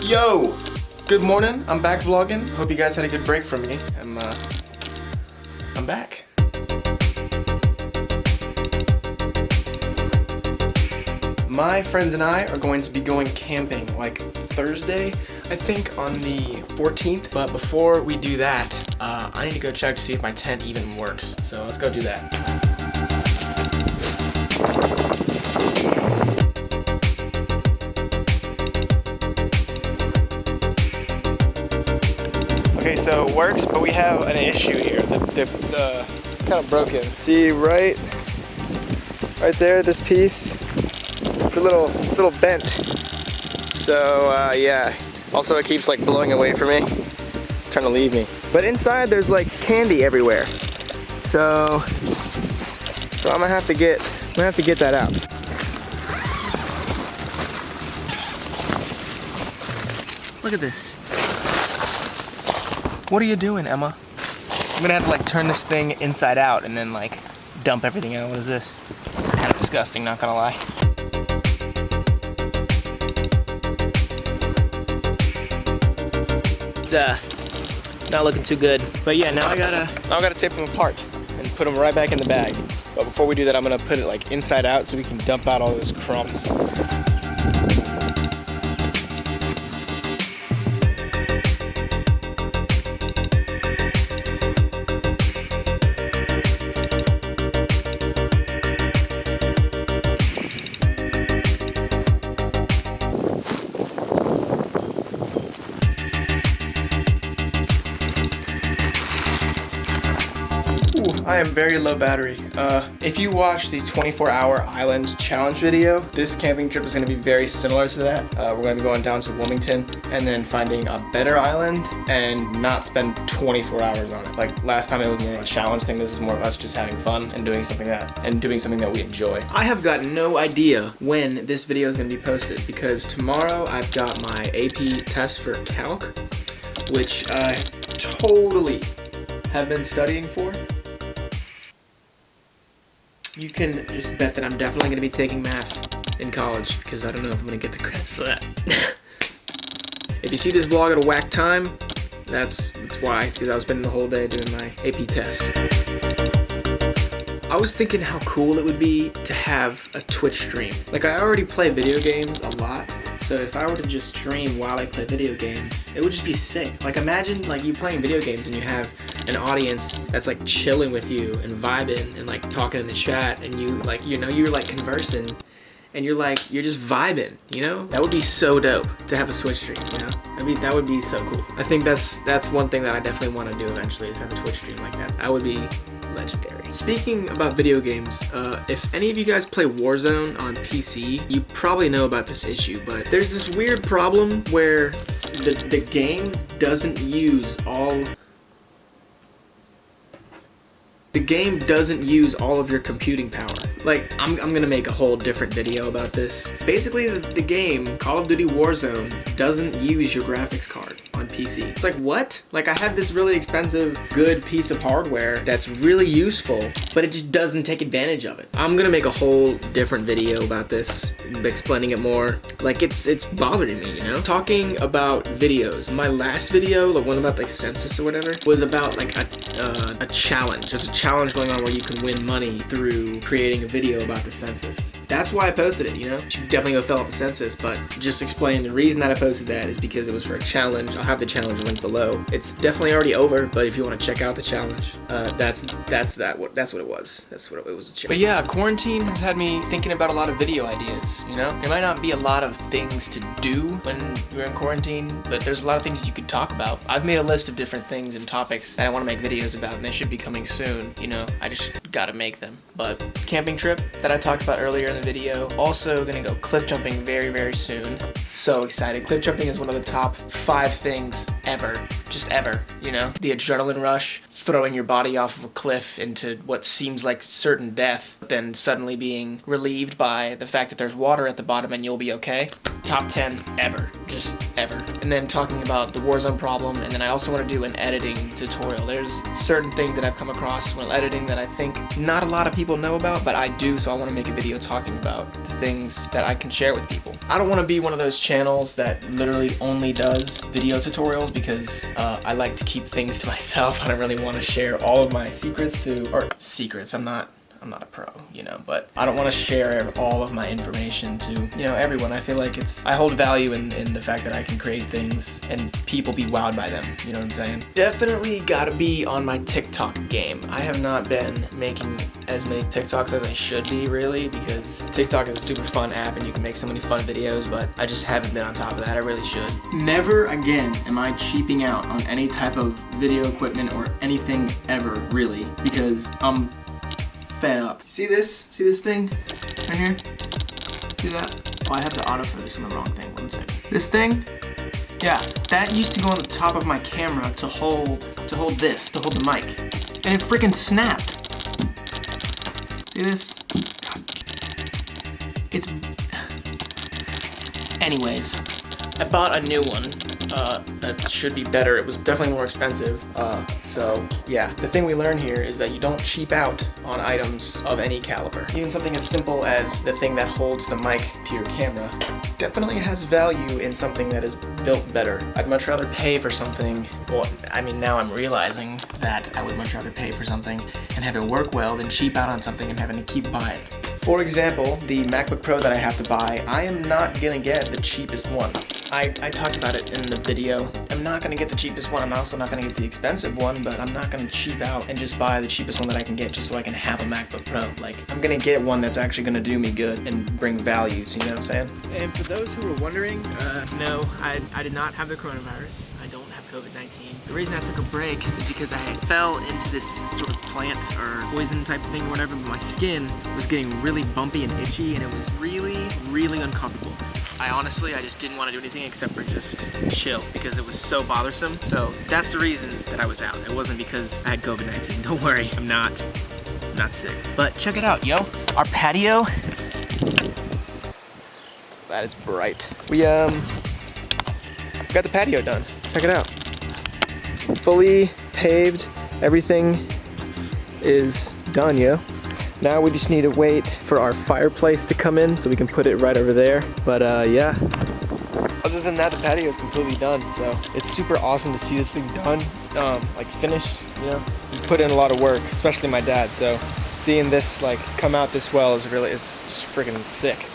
Yo, good morning. I'm back vlogging. Hope you guys had a good break from me. I'm back. My friends and I are going to be going camping like Thursday, I think, on the 14th. But before we do that, I need to go check to see if my tent even works. So let's go do that. Okay, so it works, but we have an issue here. The kind of broken. See right there, this piece. It's a little bent. So yeah. Also, it keeps like blowing away from me. It's trying to leave me. But inside, there's like candy everywhere. So I'm gonna have to get that out. Look at this. What are you doing, Emma? I'm gonna have to like turn this thing inside out and then like dump everything out. What is this? This is kind of disgusting, not gonna lie. It's not looking too good. But yeah, now I gotta tape them apart and put them right back in the bag. But before we do that, I'm gonna put it like inside out so we can dump out all those crumbs. I am very low battery. If you watch the 24-hour island challenge video, this camping trip is going to be very similar to that. We're going to be going down to Wilmington and then finding a better island and not spend 24 hours on it. Like last time it was more of a challenge thing. This is more of us just having fun and doing something that we enjoy. I have got no idea when this video is going to be posted because tomorrow I've got my AP test for calc, which I totally have been studying for. You can just bet that I'm definitely going to be taking math in college because I don't know if I'm going to get the credits for that. If you see this vlog at a whack time, that's why. It's because I was spending the whole day doing my AP test. I was thinking how cool it would be to have a Twitch stream. Like, I already play video games a lot, so if I were to just stream while I play video games, it would just be sick. Like, imagine like you playing video games and you have an audience that's like chilling with you and vibing and like talking in the chat, and you like, you know, you're like conversing and you're just vibing, you know? That would be so dope to have a Twitch stream, you know? I mean, that would be so cool. I think that's one thing that I definitely want to do eventually, is have a Twitch stream like that. That would be legendary. Speaking about video games, if any of you guys play Warzone on PC, you probably know about this issue, but there's this weird problem where the game doesn't use all of your computing power. Like, I'm gonna make a whole different video about this. Basically, the game, Call of Duty Warzone, doesn't use your graphics card on PC. It's like, what? Like, I have this really expensive, good piece of hardware that's really useful, but it just doesn't take advantage of it. I'm gonna make a whole different video about this, explaining it more. Like, it's bothering me, you know? Talking about videos. My last video, the one about like Census or whatever, was about like a challenge. There's a challenge going on where you can win money through creating a video about the census. That's why I posted it, you know? You definitely go fill out the census, but just explaining the reason that I posted that is because it was for a challenge. I'll have the challenge link below. It's definitely already over, but if you want to check out the challenge, that's what it was. That's what it was, a challenge. But yeah, quarantine has had me thinking about a lot of video ideas, you know? There might not be a lot of things to do when you're in quarantine, but there's a lot of things you could talk about. I've made a list of different things and topics that I want to make videos about, and they should be coming soon. You know, I just gotta make them. But camping trip that I talked about earlier in the video, also gonna go cliff jumping very, very soon. So excited. Cliff jumping is one of the top 5 things ever, just ever, you know? The adrenaline rush, throwing your body off of a cliff into what seems like certain death, then suddenly being relieved by the fact that there's water at the bottom and you'll be okay. Top 10 ever, just ever. and then talking about the Warzone problem, and then I also want to do an editing tutorial. There's certain things that I've come across while editing that I think not a lot of people know about, but I do, so I want to make a video talking about the things that I can share with people. I don't want to be one of those channels that literally only does video tutorials because I like to keep things to myself. I don't really want to share all of my secrets I'm not a pro, you know, but I don't want to share all of my information to, you know, everyone. I feel like I hold value in the fact that I can create things and people be wowed by them, you know what I'm saying? Definitely gotta be on my TikTok game. I have not been making as many TikToks as I should be, really, because TikTok is a super fun app and you can make so many fun videos, but I just haven't been on top of that. I really should. Never again am I cheaping out on any type of video equipment or anything ever, really, because I'm fed up. See this? See this thing right here? See that? Oh, I have the autofocus on the wrong thing. 1 second. This thing? Yeah, that used to go on the top of my camera to hold the mic, and it freaking snapped. See this? It's. Anyways, I bought a new one. That should be better. It was definitely more expensive. So yeah, the thing we learn here is that you don't cheap out on items of any caliber. Even something as simple as the thing that holds the mic to your camera definitely has value in something that is built better. I'd much rather pay for something, well, I mean, now I'm realizing that I would much rather pay for something and have it work well than cheap out on something and having to keep buying. For example, the MacBook Pro that I have to buy, I am not gonna get the cheapest one. I talked about it in the video. I'm not gonna get the cheapest one. I'm also not gonna get the expensive one, but I'm not gonna cheap out and just buy the cheapest one that I can get just so I can have a MacBook Pro. Like, I'm gonna get one that's actually gonna do me good and bring value, so you know what I'm saying? And for those who were wondering, no, I did not have the coronavirus. I don't have COVID-19. The reason I took a break is because I fell into this sort of plant or poison type thing or whatever, but my skin was getting really bumpy and itchy, and it was really, really uncomfortable. I just didn't want to do anything except for just chill because it was so bothersome. So that's the reason that I was out. It wasn't because I had COVID-19. Don't worry, I'm not sick. But check it out, yo. Our patio. That is bright. We got the patio done. Check it out. Fully paved. Everything is done, yo. Now we just need to wait for our fireplace to come in so we can put it right over there. But yeah, other than that, the patio is completely done. So it's super awesome to see this thing done, like finished, you know. We put in a lot of work, especially my dad. So seeing this like come out this well is just freaking sick.